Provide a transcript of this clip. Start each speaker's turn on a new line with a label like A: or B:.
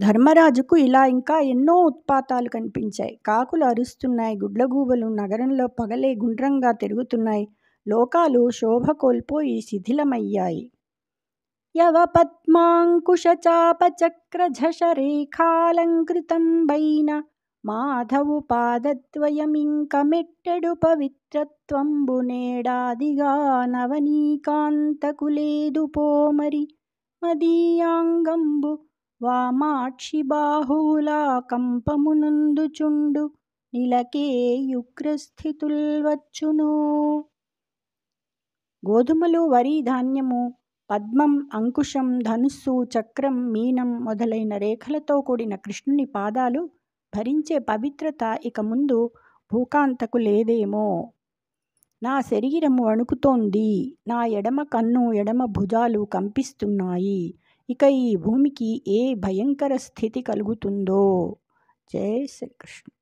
A: ధర్మరాజుకు ఇలా ఇంకా ఎన్నో ఉత్పాతాలు కనిపించాయి. కాకులు అరుస్తున్నాయి, గుడ్లగూబలు నగరంలో పగలే గుండ్రంగా తిరుగుతున్నాయి. లోకాలు శోభ కోల్పోయి శిథిలమయ్యాయి. యవపద్మాంకుశచాపచక్రఝషరేఖాలంకృతం వైన మాధవు పాదద్వయమింక మెట్టెడు పవిత్రత్వంబునేడాదిగా నవనీకాంతకులేదు పోమరి మదీయాంగంబు వామాక్షి బాహువులా కంపమునందుచుండు నిలకేయుగ్రస్థితుల్వచ్చునో. గోధుమలు, వరి, ధాన్యము, పద్మం, అంకుశం, ధనుస్సు, చక్రం, మీనం మొదలైన రేఖలతో కూడిన కృష్ణుని పాదాలు భరించే పవిత్రత ఇక ముందు భూకాంతకు లేదేమో. నా శరీరము వణుకుతోంది. నా ఎడమ కన్ను, ఎడమ భుజాలు కంపిస్తున్నాయి. ఇక ఈ భూమికి ఏ భయంకర స్థితి కలుగుతుందో. జై శ్రీకృష్ణ.